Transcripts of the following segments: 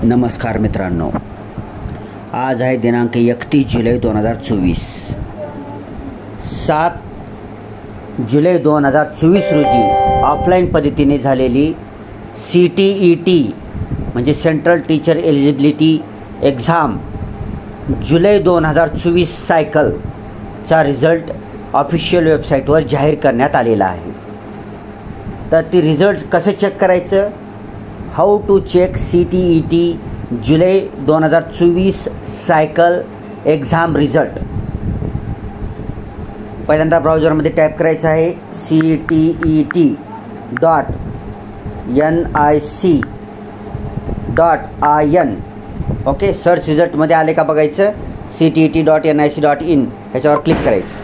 नमस्कार मित्रांनो, आज आहे दिनांक 31 जुलै 2024. 7 जुलै 2024 रोजी ऑफलाईन पद्धतीने झालेली CTET म्हणजे सेंट्रल टीचर एलिजिबिलिटी एक्झाम जुलै 2024 सायकलचा रिझल्ट ऑफिशियल वेबसाईटवर जाहीर करण्यात आलेला आहे. तर ती रिझल्ट कसं चेक करायचं, how to check CTET July 2024 cycle exam result. पहिल्यांदा ब्राउझरमध्ये टाईप करायचं आहे CTET.nic.in. ओके, सर्च रिझल्टमध्ये आले का बघायचं. CTET.nic.in ह्याच्यावर क्लिक करायचं.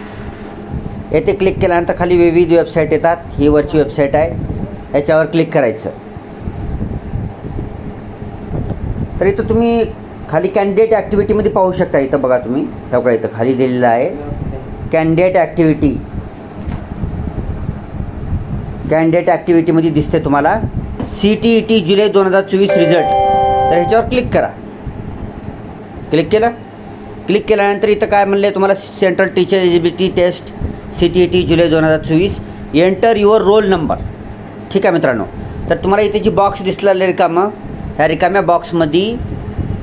येथे क्लिक केल्यानंतर खाली विविध वेबसाईट येतात. ही वरची वेबसाईट आहे, ह्याच्यावर क्लिक करायचं. तर इथं तुम्ही खाली कॅन्डिडेट ॲक्टिव्हिटीमध्ये पाहू शकता. इथं बघा तुम्ही, बघा इथं खाली दिलेलं आहे कॅन्डिडेट ॲक्टिव्हिटी. कॅन्डिडेट ॲक्टिव्हिटीमध्ये दिसते तुम्हाला CTET जुलै 2024 रिझल्ट. तर ह्याच्यावर क्लिक करा. क्लिक केलं. क्लिक केल्यानंतर इथं काय म्हणलं तुम्हाला, central teacher eligibility test CTET July 2024, enter your roll number. ठीक आहे मित्रांनो. तर तुम्हाला इथे जी बॉक्स दिसला रिकामं, ह्या रिकाम्या बॉक्समध्ये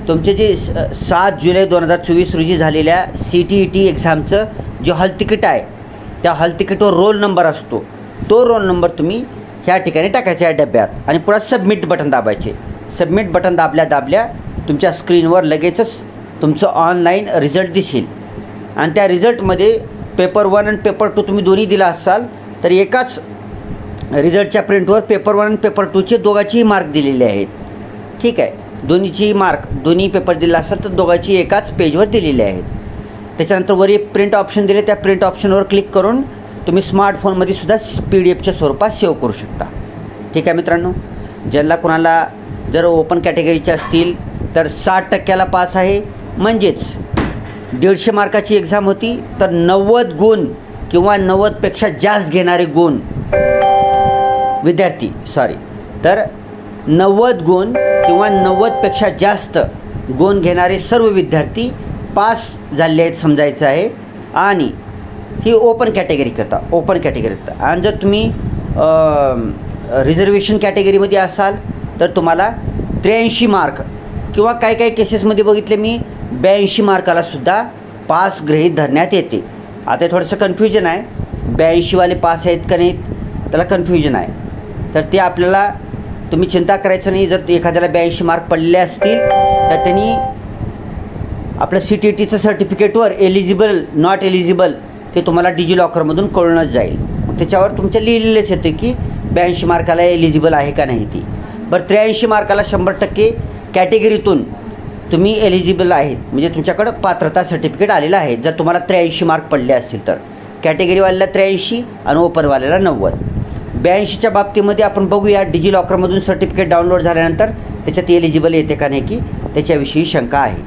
तुमचे जे 7 जुलै 2024 रोजी झालेल्या CTET एक्झामचं जे हॉल तिकीट आहे, त्या हॉल तिकीटवर रोल नंबर असतो. तो रोल नंबर तुम्ही ह्या ठिकाणी टाकायचा आहे डब्यात आणि पुढे सबमिट बटन दाबायचे. सबमिट बटन दाबल्या तुमच्या स्क्रीनवर लगेचच तुमचं ऑनलाईन रिझल्ट दिसेल. आणि त्या रिझल्टमध्ये पेपर 1 आणि पेपर 2 तुम्ही दोन्ही दिला असाल तर एकाच रिझल्टच्या प्रिंटवर पेपर 1 आणि पेपर 2चे दोघांचेही मार्क दिलेले आहेत. ठीक आहे, दोन्हीची मार्क, दोन्ही पेपर दिला असेल तर दोघांची एकाच पेजवर दिलेले आहेत. त्याच्यानंतर वर एक प्रिंट ऑप्शन दिले, त्या प्रिंट ऑप्शनवर क्लिक करून तुम्ही स्मार्टफोनमध्ये सुद्धा PDF स्वरूपात सेव्ह करू शकता. ठीक आहे मित्रांनो. ज्यांना कोणाला जर ओपन कॅटेगरीचे असतील तर 60% पास आहे. म्हणजेच 150 मार्काची एक्झाम होती तर 90 गुण किंवा 90पेक्षा जास्त घेणारे गुण विद्यार्थी, तर 90 गुण किंवा 90पेक्षा जास्त गुण घेणारे सर्व विद्यार्थी पास झाले आहेत समजायचं आहे. आणि ही ओपन कॅटेगरी करता. आणि जर तुम्ही रिझर्वेशन कॅटेगरीमध्ये असाल तर तुम्हाला 83 मार्क किंवा काही केसेसमध्ये बघितले मी 82 मार्काला सुद्धा पास गृहीत धरण्यात येते. आता थोडंसं कन्फ्युजन आहे, 82वाले पास आहेत का नाहीत त्याला कन्फ्युजन आहे. तर ते आपल्याला तुम्ही चिंता करायचं नाही. जर एखाद्याला 82 मार्क पडले असतील तर त्यांनी आपलं CTETचं सर्टिफिकेटवर एलिजिबल नॉट एलिजिबल ते तुम्हाला डिजिलॉकरमधून कळूनच जाईल. मग त्याच्यावर तुमच्या लिहिलेलेच येते की 82 मार्काला एलिजिबल आहे का नाही ती. बरं, 83 मार्काला 100% कॅटेगरीतून तुम्ही एलिजिबल आहेत, म्हणजे तुमच्याकडं पात्रता सर्टिफिकेट आलेलं आहे. जर तुम्हाला 83 मार्क पडले असतील तर कॅटेगरीवाल्याला 83 आणि ओपनवाल्याला 90. 82च्या बाबतीमध्ये आपण बघूया, डिजिलॉकरमधून सर्टिफिकेट डाउनलोड झाल्यानंतर त्याच्यात एलिजिबल येते का नाही की त्याच्याविषयी शंका आहे.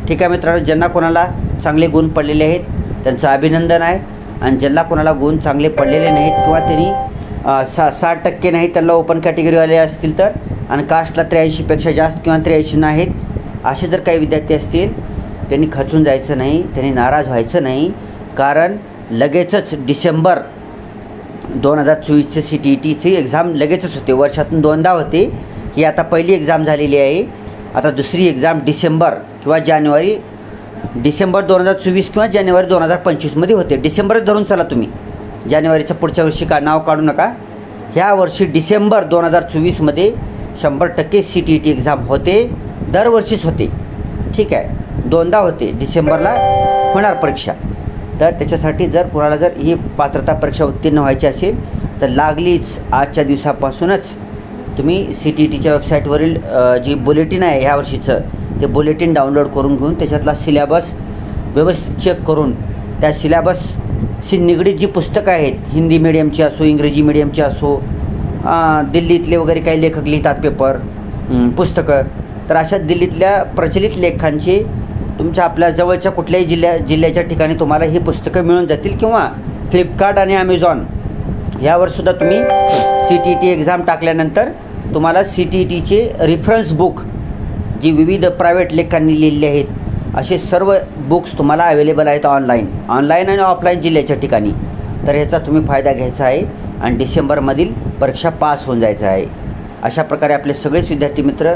ठीक आहे मित्रांनो. ज्यांना कोणाला चांगले गुण पडलेले आहेत त्यांचं अभिनंदन आहे. आणि ज्यांना कोणाला गुण चांगले पडलेले नाहीत किंवा त्यांनी 60% नाही, त्यांना ओपन कॅटेगरीवाले असतील तर, आणि कास्टला 83पेक्षा जास्त किंवा 83 नाहीत असे जर काही विद्यार्थी असतील त्यांनी खचून जायचं नाही, त्यांनी नाराज व्हायचं नाही. कारण लगेचच डिसेंबर 2024चे CTETची एक्झाम लगेचच होते. वर्षातून 2दा होते. ही आता पहिली एक्झाम झालेली आहे. आता दुसरी एक्झाम डिसेंबर 2024 किंवा जानेवारी 2025मध्ये होते. डिसेंबरच धरून चला तुम्ही, जानेवारीच्या पुढच्या वर्षी नाव काढू नका. ह्या वर्षी डिसेंबर 2024मध्ये 100% CTET एक्झाम होते. दरवर्षीच होते. ठीक आहे, 2दा होते. डिसेंबरला होणार परीक्षा. तर त्याच्यासाठी जर कोणाला जर ही पात्रता परीक्षा उत्तीर्ण व्हायची असेल तर लागलीच आजच्या दिवसापासूनच तुम्ही CTETच्या वेबसाईटवरील जी बुलेटिन आहे ह्या वर्षीचं ते बुलेटिन डाउनलोड करून घेऊन त्याच्यातला सिलेबस व्यवस्थित चेक करून त्या सिलेबसशी निगडीत जी पुस्तकं आहेत, हिंदी मीडियमची असो, इंग्रजी मीडियमची असो, दिल्लीतले वगैरे काही लेखक लिहितात पेपर पुस्तकं, तर अशा दिल्लीतल्या प्रचलित लेखांची तुमच्या आपल्या जवळच्या कुठल्याही जिल्ह्याच्या ठिकाणी तुम्हाला ही पुस्तकं मिळून जातील. किंवा फ्लिपकार्ट आणि ॲमेझॉन ह्यावरसुद्धा तुम्ही CTET एक्झाम टाकल्यानंतर तुम्हाला CTETचे रेफरन्स बुक जी विविध प्रायव्हेट लेखांनी लिहिलेली आहेत, असे सर्व बुक्स तुम्हाला अवेलेबल आहेत ऑनलाईन आणि ऑफलाईन जिल्ह्याच्या ठिकाणी. तर ह्याचा तुम्ही फायदा घ्यायचा आहे आणि डिसेंबरमधील परीक्षा पास होऊन जायचं आहे. अशा प्रकारे आपले सगळेच विद्यार्थी मित्र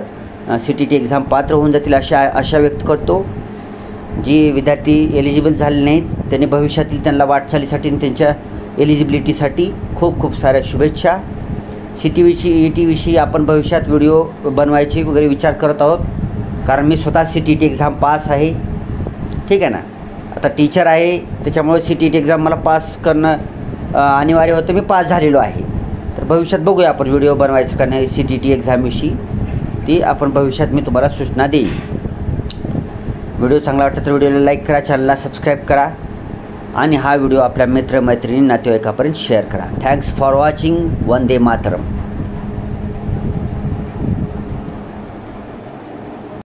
CTT एक्झाम पात्र होऊन जातील आशा व्यक्त करतो. जी विद्यार्थी एलिजिबल झाले नाहीत त्यांनी भविष्यातील त्यांना वाटचालीसाठी आणि त्यांच्या एलिजिबिलिटीसाठी खूप खूप साऱ्या शुभेच्छा. ET विषयी आपण भविष्यात व्हिडिओ बनवायची वगैरे विचार करत आहोत, कारण मी स्वतः CTT एक्झाम पास आहे. ठीक आहे ना. आता टीचर आहे त्याच्यामुळे CTT एक्झाम मला पास करणं अनिवार्य होतं. मी पास झालेलो आहे. तर भविष्यात बघूया आपण व्हिडिओ बनवायचं का नाही CTT एक्झामविषयी, ती आपण भविष्यात मी तुम्हाला सूचना देईन. व्हिडिओ चांगला वाटला तर व्हिडिओला लाईक करा, चॅनलला सबस्क्राईब करा आणि हा व्हिडिओ आपल्या मित्रमैत्रिणी नातेवाईकापर्यंत शेअर करा. Thanks for watching. Vande Mataram.